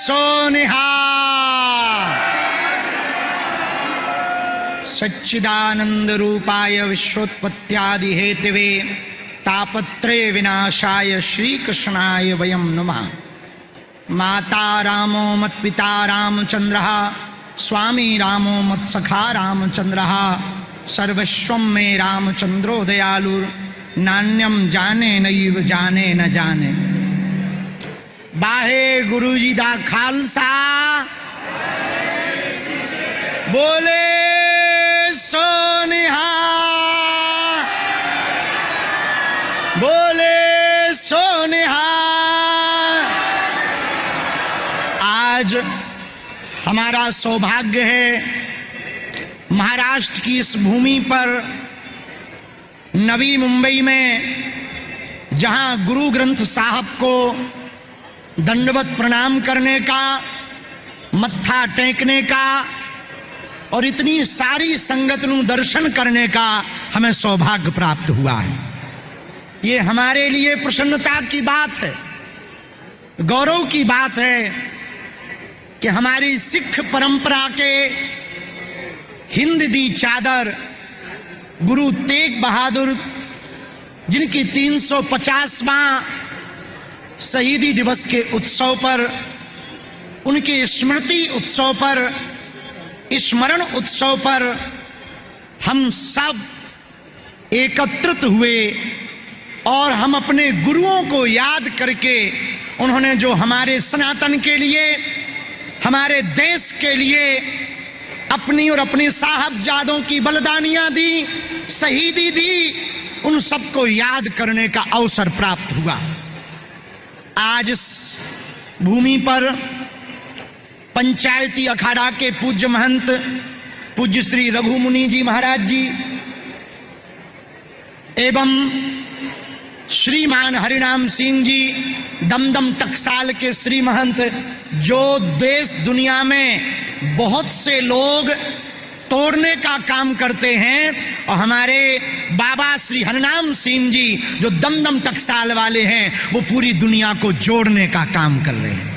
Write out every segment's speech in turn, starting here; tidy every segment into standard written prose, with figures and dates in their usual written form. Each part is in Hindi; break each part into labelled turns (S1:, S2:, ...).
S1: सोनिहार। सच्चिदानंद रूपाय विश्वोत्पत्त्यादि हेतवे तापत्रय विनाशाय श्री कृष्णाय वयं नमः। माता रामो मत्पिता रामचंद्रः, स्वामी रामो मत्सखा रामचंद्रः, सर्वस्वं मे रामचंद्रो दयालुर, नान्यम जाने नैव जाने न जाने। बाहे गुरु जी दा खालसा, बोले सोनिहार, बोले सोनिहार। आज हमारा सौभाग्य है महाराष्ट्र की इस भूमि पर नवी मुंबई में, जहां गुरु ग्रंथ साहब को दंडवत प्रणाम करने का, मत्था टेकने का और इतनी सारी संगत नु दर्शन करने का हमें सौभाग्य प्राप्त हुआ है। ये हमारे लिए प्रसन्नता की बात है, गौरव की बात है कि हमारी सिख परंपरा के हिंद दी चादर गुरु तेग बहादुर, जिनकी 350वां शहीदी दिवस के उत्सव पर, उनके स्मृति उत्सव पर, स्मरण उत्सव पर हम सब एकत्रित हुए और हम अपने गुरुओं को याद करके, उन्होंने जो हमारे सनातन के लिए, हमारे देश के लिए अपनी और अपने साहबजादों की बलिदानियां दी, शहीदी दी, उन सबको याद करने का अवसर प्राप्त हुआ। आज इस भूमि पर पंचायती अखाड़ा के पूज्य महंत पूज्य श्री रघुमुनि जी महाराज जी एवं श्रीमान हरिनाम सिंह जी दमदम टकसाल के श्री महंत, जो देश दुनिया में बहुत से लोग तोड़ने का काम करते हैं, और हमारे बाबा श्री हरिनाम सिंह जी जो दमदम टकसाल वाले हैं, वो पूरी दुनिया को जोड़ने का काम कर रहे हैं।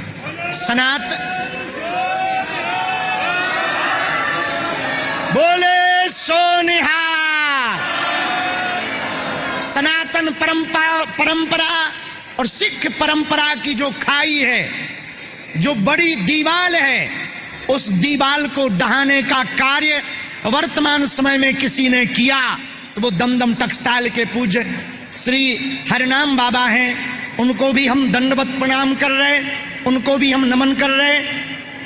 S1: बोले सोनिहार। सनातन परंपरा और सिख परंपरा की जो खाई है, जो बड़ी दीवाल है, उस दीवाल को ढहाने का कार्य वर्तमान समय में किसी ने किया तो वो दमदम टकसाल के पूज्य श्री हरिनाम बाबा हैं। उनको भी हम दंडवत प्रणाम कर रहे, उनको भी हम नमन कर रहे।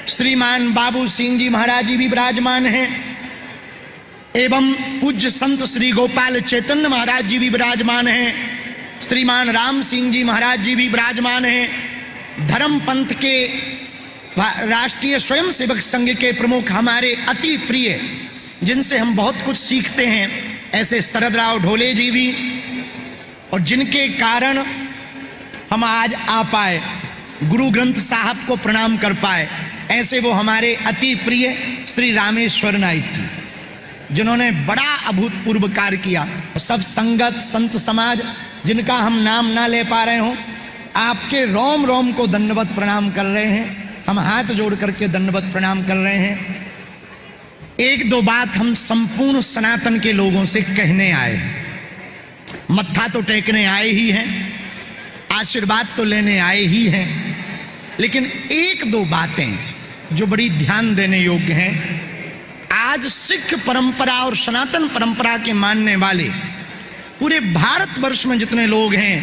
S1: श्रीमान बाबू सिंह जी महाराज जी भी विराजमान हैं, एवं पूज्य संत श्री गोपाल चैतन्य महाराज जी भी विराजमान हैं। श्रीमान राम सिंह जी महाराज जी भी विराजमान हैं। धर्म पंथ के राष्ट्रीय स्वयंसेवक संघ के प्रमुख, हमारे अति प्रिय, जिनसे हम बहुत कुछ सीखते हैं, ऐसे शरद राव ढोले जी भी, और जिनके कारण हम आज आ पाए, गुरु ग्रंथ साहब को प्रणाम कर पाए, ऐसे वो हमारे अति प्रिय श्री रामेश्वर नाइक जी, जिन्होंने बड़ा अभूतपूर्व कार्य किया। सब संगत संत समाज, जिनका हम नाम ना ले पा रहे हों, आपके रोम रोम को दंडवत प्रणाम कर रहे हैं। हम हाथ जोड़ करके दंडवत प्रणाम कर रहे हैं। एक दो बात हम संपूर्ण सनातन के लोगों से कहने आए हैं। मत्था तो टेकने आए ही हैं, आशीर्वाद तो लेने आए ही हैं, लेकिन एक दो बातें जो बड़ी ध्यान देने योग्य हैं। आज सिख परंपरा और सनातन परंपरा के मानने वाले पूरे भारतवर्ष में जितने लोग हैं,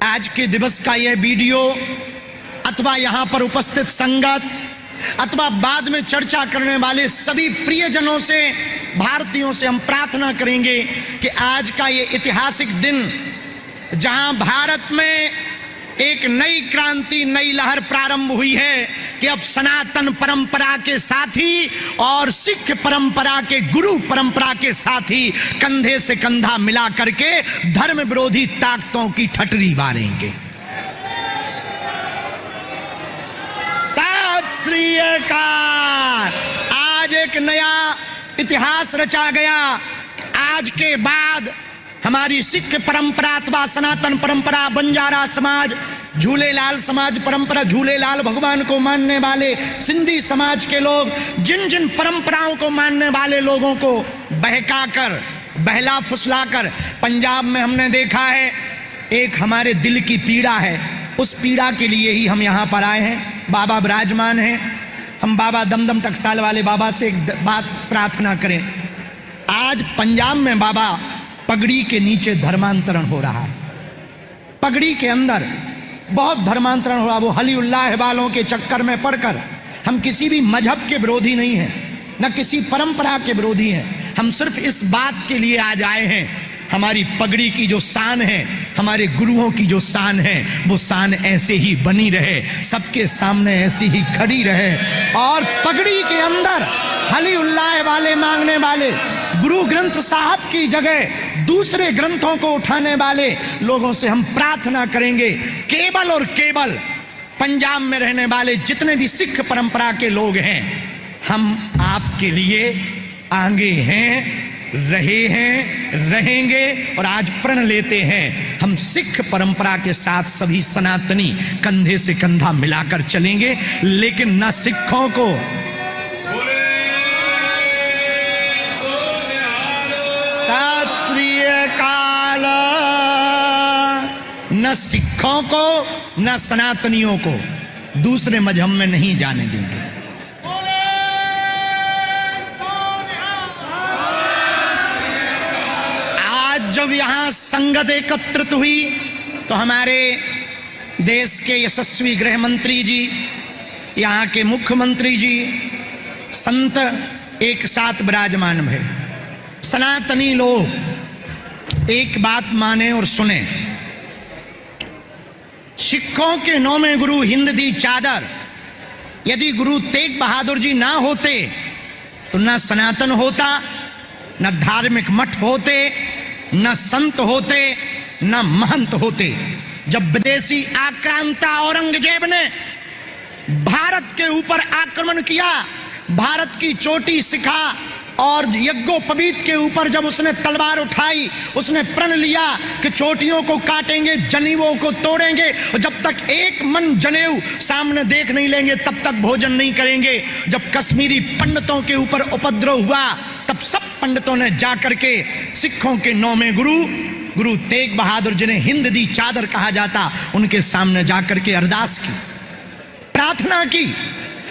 S1: आज के दिवस का यह वीडियो अथवा यहां पर उपस्थित संगत अथवा बाद में चर्चा करने वाले सभी प्रियजनों से, भारतीयों से हम प्रार्थना करेंगे कि आज का ये ऐतिहासिक दिन, जहां भारत में एक नई क्रांति, नई लहर प्रारंभ हुई है कि अब सनातन परंपरा के साथी और सिख परंपरा के गुरु परंपरा के साथी कंधे से कंधा मिला करके धर्म विरोधी ताकतों की ठटरी मारेंगे। सत श्री अकाल। आज एक नया इतिहास रचा गया। आज के बाद हमारी सिख परंपरा अथवा सनातन परंपरा, बंजारा समाज, झूलेलाल समाज परंपरा, झूलेलाल भगवान को मानने वाले सिंधी समाज के लोग जिन जिन परंपराओं को मानने वाले लोगों को बहकाकर, बहला फुसलाकर, पंजाब में हमने देखा है एक हमारे दिल की पीड़ा है, उस पीड़ा के लिए ही हम यहाँ पर आए हैं। बाबा विराजमान हैं, हम बाबा दमदम टकसाल वाले बाबा से एक बात प्रार्थना करें। आज पंजाब में बाबा पगड़ी के नीचे धर्मांतरण हो रहा है, पगड़ी के अंदर बहुत धर्मांतरण हो रहा। वो हली उल्लाह वालों के चक्कर में पड़कर, हम किसी भी मजहब के विरोधी नहीं हैं, न किसी परंपरा के विरोधी हैं, हम सिर्फ इस बात के लिए आज आए हैं, हमारी पगड़ी की जो शान है, हमारे गुरुओं की जो शान है, वो शान ऐसे ही बनी रहे, सबके सामने ऐसी ही खड़ी रहे। और पगड़ी के अंदर हली उल्लाह वाले मांगने वाले, गुरु ग्रंथ साहब की जगह दूसरे ग्रंथों को उठाने वाले लोगों से हम प्रार्थना करेंगे, केवल और केवल पंजाब में रहने वाले जितने भी सिख परंपरा के लोग हैं, हम आपके लिए आगे हैं, रहे हैं, रहेंगे और आज प्रण लेते हैं। हम सिख परंपरा के साथ सभी सनातनी कंधे से कंधा मिलाकर चलेंगे, लेकिन न सिखों को शास्त्रीय काल, न सिखों को न सनातनियों को दूसरे मजहब में नहीं जाने देंगे। जब यहां संगत एकत्रित हुई तो हमारे देश के यशस्वी गृह मंत्री जी, यहां के मुख्यमंत्री जी, संत एक साथ विराजमान भे। सनातनी लोग एक बात माने और सुने, सिखों के नौवें गुरु हिंद दी चादर, यदि गुरु तेग बहादुर जी ना होते तो न सनातन होता, न धार्मिक मठ होते, न संत होते, न महंत होते। जब विदेशी आक्रांता औरंगजेब ने भारत के ऊपर आक्रमण किया, भारत की चोटी सिखा और यज्ञोपवीत के ऊपर जब उसने तलवार उठाई, उसने प्रण लिया कि चोटियों को काटेंगे, जनेऊओं को तोड़ेंगे, और जब तक एक मन जनेऊ सामने देख नहीं लेंगे तब तक भोजन नहीं करेंगे। जब कश्मीरी पंडितों के ऊपर उपद्रव हुआ, तब सब पंडितों ने जाकर के सिखों के नौवें गुरु तेग बहादुर, जिन्हें हिंद दी चादर कहा जाता, उनके सामने जाकर के अरदास की, प्रार्थना की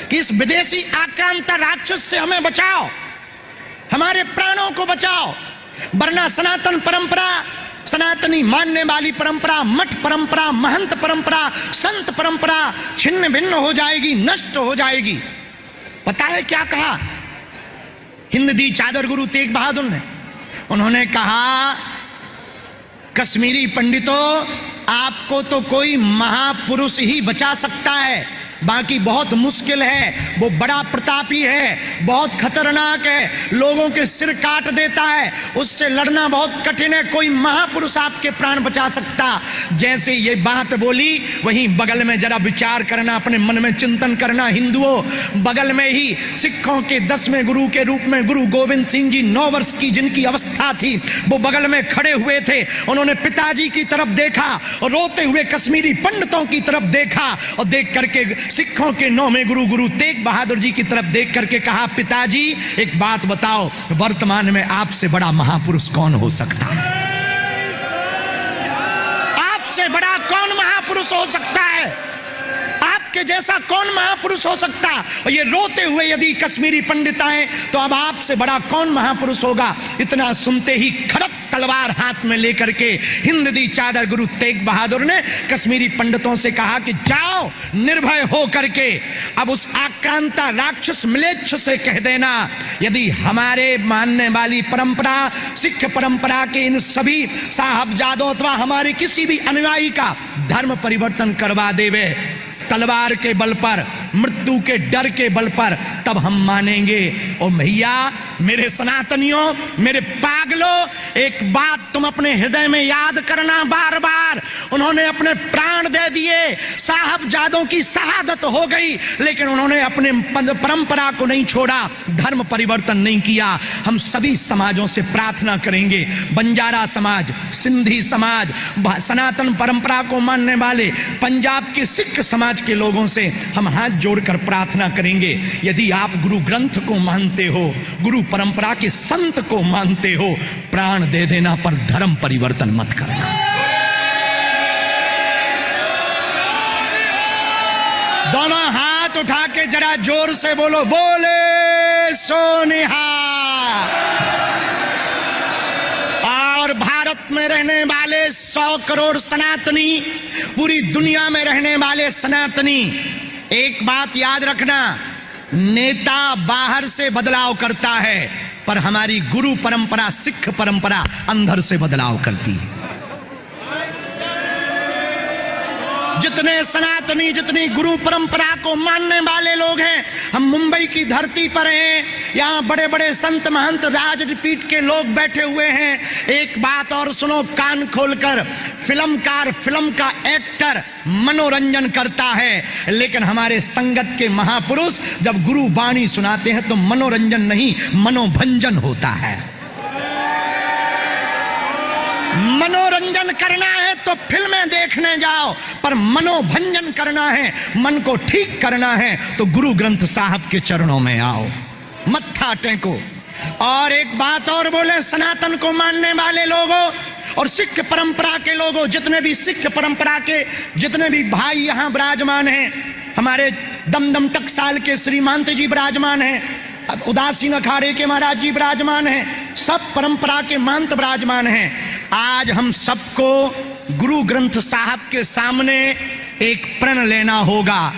S1: कि इस विदेशी आक्रांता राक्षस से हमें बचाओ, हमारे प्राणों को बचाओ, वरना सनातन परंपरा, सनातनी मानने वाली परंपरा, मठ परंपरा, महंत परंपरा, संत परंपरा छिन्न भिन्न हो जाएगी, नष्ट हो जाएगी। पता है क्या कहा हिंद दी चादर गुरु तेग बहादुर ने? उन्होंने कहा, कश्मीरी पंडितों, आपको तो कोई महापुरुष ही बचा सकता है, बाकी बहुत मुश्किल है। वो बड़ा प्रतापी है, बहुत खतरनाक है, लोगों के सिर काट देता है, उससे लड़ना बहुत कठिन है, कोई महापुरुष आपके प्राण बचा सकता। जैसे ये बात बोली, वहीं बगल में जरा विचार करना, अपने मन में चिंतन करना हिंदुओं, बगल में ही सिखों के 10वें गुरु के रूप में गुरु गोविंद सिंह जी, 9 वर्ष की जिनकी अवस्था थी, वो बगल में खड़े हुए थे। उन्होंने पिताजी की तरफ देखा और रोते हुए कश्मीरी पंडितों की तरफ देखा, और देख करके सिखों के 9वें गुरु तेग बहादुर जी की तरफ देख करके कहा, पिताजी एक बात बताओ, वर्तमान में आपसे बड़ा महापुरुष कौन हो सकता है? आपसे बड़ा कौन महापुरुष हो सकता है? आपके जैसा कौन महापुरुष हो सकता? और ये रोते हुए यदि कश्मीरी पंडित आए तो अब आपसे बड़ा कौन महापुरुष होगा? इतना सुनते ही खड़क तलवार हाथ में लेकर के हिंद दी चादर गुरु तेग बहादुर ने कश्मीरी पंडितों से कहा कि जाओ, निर्भय हो करके अब उस आक्रांता राक्षस म्लेच्छ से कह देना, यदि हमारे मानने वाली परंपरा, सिख परंपरा के इन सभी साहबजादों अथवा हमारे किसी भी अनुयायी का धर्म परिवर्तन करवा देवे, तलवार के बल पर, मृत्यु के डर के बल पर, तब हम मानेंगे। और भैया, मेरे सनातनियों, मेरे पागलों, एक बात तुम अपने हृदय में याद करना बार बार, उन्होंने अपने प्राण प्राण दे दिए, साहबजादों की शहादत हो गई, लेकिन उन्होंने अपने परंपरा को नहीं छोड़ा, धर्म परिवर्तन नहीं किया। हम सभी समाजों से प्रार्थना करेंगे, बंजारा समाज, सिंधी समाज, सनातन परंपरा को मानने वाले पंजाब के सिख समाज के लोगों से हम हाथ जोड़कर प्रार्थना करेंगे, यदि आप गुरु ग्रंथ को मानते हो, गुरु परंपरा के संत को मानते हो, प्राण दे देना पर धर्म परिवर्तन मत करना। दोनों हाथ उठा के जरा जोर से बोलो, बोले सो निहाल। और भारत में रहने वाले 100 करोड़ सनातनी, पूरी दुनिया में रहने वाले सनातनी, एक बात याद रखना, नेता बाहर से बदलाव करता है, पर हमारी गुरु परंपरा, सिख परंपरा अंदर से बदलाव करती है। जितने सनातनी, जितनी गुरु परंपरा को मानने वाले लोग हैं, हम मुंबई की धरती पर हैं, यहाँ बड़े बड़े संत महंत राजपीठ के लोग बैठे हुए हैं। एक बात और सुनो कान खोलकर, फिल्मकार, फिल्म का एक्टर मनोरंजन करता है, लेकिन हमारे संगत के महापुरुष जब गुरु वाणी सुनाते हैं तो मनोरंजन नहीं, मनोभंजन होता है। मनोरंजन करना है तो फिल्में देखने जाओ, पर मनोभंजन करना है, मन को ठीक करना है तो गुरु ग्रंथ साहब के चरणों में आओ, मत्था टेको। और एक बात और बोले, सनातन को मानने वाले लोगों और सिख परंपरा के लोगों, जितने भी सिख परंपरा के जितने भी भाई यहाँ विराजमान हैं, हमारे दमदम टकसाल के श्रीमंत जी विराजमान हैं, अब उदासीन अखाड़े के महाराज जी विराजमान हैं, सब परंपरा के महंत विराजमान हैं। आज हम सबको गुरु ग्रंथ साहब के सामने एक प्रण लेना होगा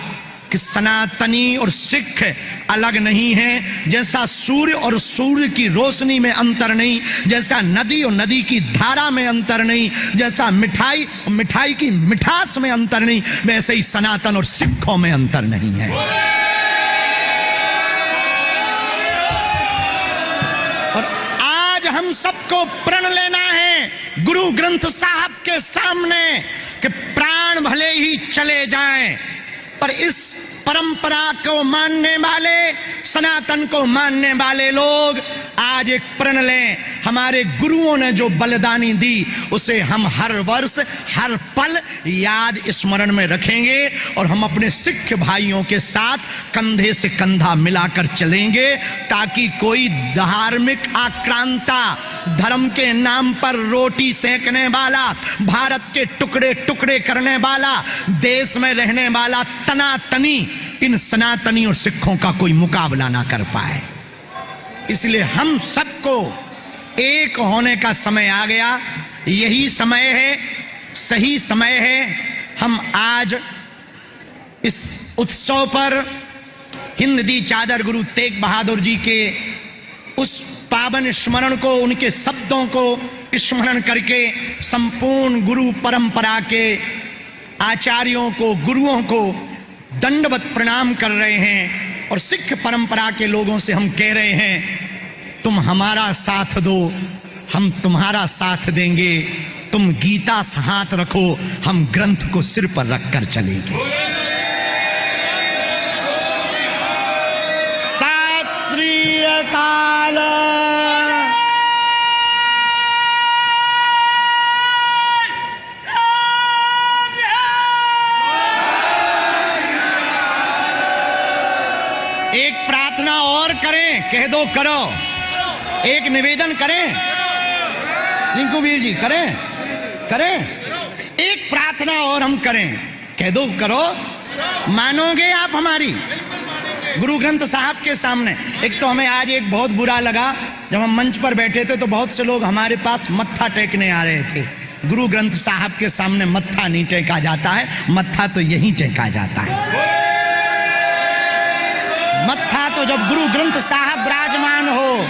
S1: कि सनातनी और सिख अलग नहीं हैं। जैसा सूर्य और सूर्य की रोशनी में अंतर नहीं, जैसा नदी और नदी की धारा में अंतर नहीं, जैसा मिठाई और मिठाई की मिठास में अंतर नहीं, वैसे ही सनातन और सिखों में अंतर नहीं है। और आज हम सबको प्रण लेना है गुरु ग्रंथ साहब के सामने कि प्राण भले ही चले जाएं, पर इस परंपरा को मानने वाले, सनातन को मानने वाले लोग आज एक प्रण लें, हमारे गुरुओं ने जो बलिदानी दी उसे हम हर वर्ष हर पल याद स्मरण में रखेंगे, और हम अपने सिख भाइयों के साथ कंधे से कंधा मिलाकर चलेंगे, ताकि कोई धार्मिक आक्रांता, धर्म के नाम पर रोटी सेकने वाला, भारत के टुकड़े टुकड़े करने वाला, देश में रहने वाला तनातनी इन सनातनी और सिखों का कोई मुकाबला ना कर पाए। इसलिए हम सबको एक होने का समय आ गया, यही समय है, सही समय है। हम आज इस उत्सव पर हिंद दी चादर गुरु तेग बहादुर जी के उस पावन स्मरण को, उनके शब्दों को स्मरण करके संपूर्ण गुरु परंपरा के आचार्यों को, गुरुओं को दंडवत प्रणाम कर रहे हैं, और सिख परंपरा के लोगों से हम कह रहे हैं, तुम हमारा साथ दो, हम तुम्हारा साथ देंगे। तुम गीता से हाथ रखो, हम ग्रंथ को सिर पर रखकर चलेंगे। सत श्री अकाल। एक प्रार्थना और करें, कह दो करो, एक निवेदन करें, रिंकू वीर जी करें, एक प्रार्थना और हम करें, कह दो करो, मानोगे आप हमारी गुरु ग्रंथ साहब के सामने? एक तो हमें आज एक बहुत बुरा लगा, जब हम मंच पर बैठे थे तो बहुत से लोग हमारे पास मत्था टेकने आ रहे थे। गुरु ग्रंथ साहब के सामने मत्था नहीं टेका जाता है, मत्था तो यहीं टेका जाता है। मत्था तो जब गुरु ग्रंथ साहब विराजमान हो।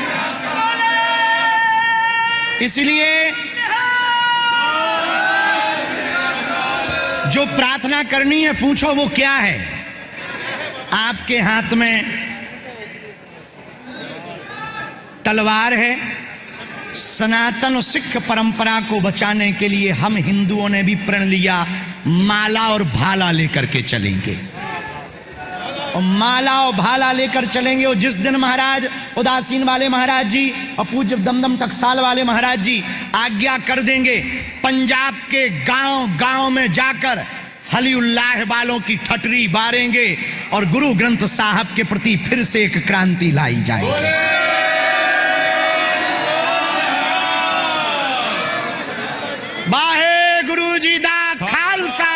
S1: इसलिए जो प्रार्थना करनी है पूछो वो क्या है। आपके हाथ में तलवार है। सनातन सिख परंपरा को बचाने के लिए हम हिंदुओं ने भी प्रण लिया माला और भाला लेकर के चलेंगे, और माला और भाला लेकर चलेंगे। और जिस दिन महाराज उदासीन वाले महाराज जी और पूज्य दमदम टकसाल वाले महाराज जी आज्ञा कर देंगे, पंजाब के गांव गांव में जाकर हलीउल्लाह वालों की ठटरी बारेंगे और गुरु ग्रंथ साहब के प्रति फिर से एक क्रांति लाई जाएगी। वाहे गुरु जी दा खालसा।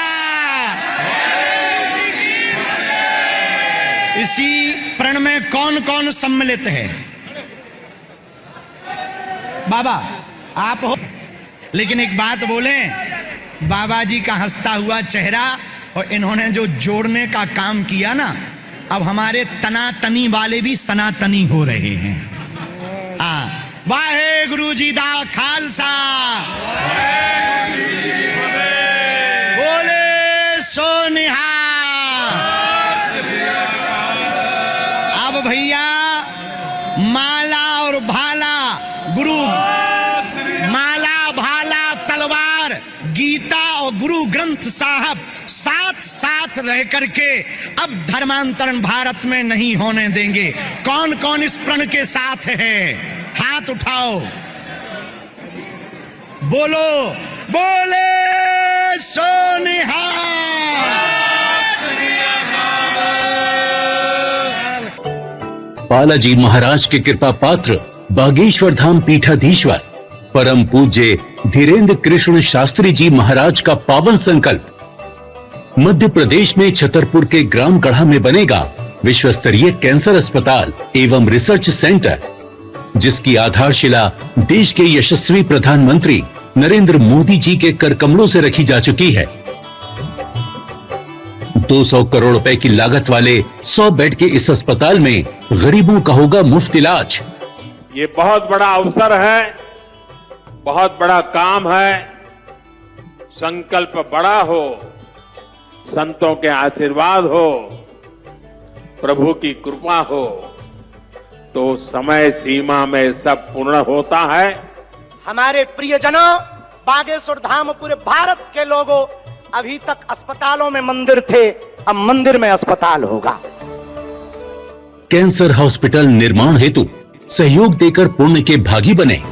S1: इसी प्रण में कौन कौन सम्मिलित है? बाबा आप हो, लेकिन एक बात बोले, बाबा जी का हंसता हुआ चेहरा और इन्होंने जो जोड़ने का काम किया ना, अब हमारे तनातनी वाले भी सनातनी हो रहे हैं। वाहे गुरु जी दा खालसा, बोले सो निहाल। अब भैया माला और भाला, गुरु माला भाला तलवार गीता और गुरु ग्रंथ साहब साथ साथ रह करके अब धर्मांतरण भारत में नहीं होने देंगे। कौन कौन इस प्रण के साथ है? हाथ उठाओ, बोलो बोले सो निहाल।
S2: बालाजी महाराज के कृपा पात्र बागेश्वर धाम पीठाधीश्वर परम पूज्य धीरेन्द्र कृष्ण शास्त्री जी महाराज का पावन संकल्प। मध्य प्रदेश में छतरपुर के ग्राम गढ़ा में बनेगा विश्व स्तरीय कैंसर अस्पताल एवं रिसर्च सेंटर, जिसकी आधारशिला देश के यशस्वी प्रधानमंत्री नरेंद्र मोदी जी के कर कमलों से रखी जा चुकी है। 200 करोड़ रुपए की लागत वाले 100 बेड के इस अस्पताल में गरीबों का होगा मुफ्त इलाज।
S3: ये बहुत बड़ा अवसर है, बहुत बड़ा काम है। संकल्प बड़ा हो, संतों के आशीर्वाद हो, प्रभु की कृपा हो, तो समय सीमा में सब पूर्ण होता है।
S4: हमारे प्रियजनों, बागेश्वर धाम पूरे भारत के लोगों, अभी तक अस्पतालों में मंदिर थे, अब मंदिर में अस्पताल होगा।
S2: कैंसर हॉस्पिटल निर्माण हेतु सहयोग देकर पुण्य के भागी बने।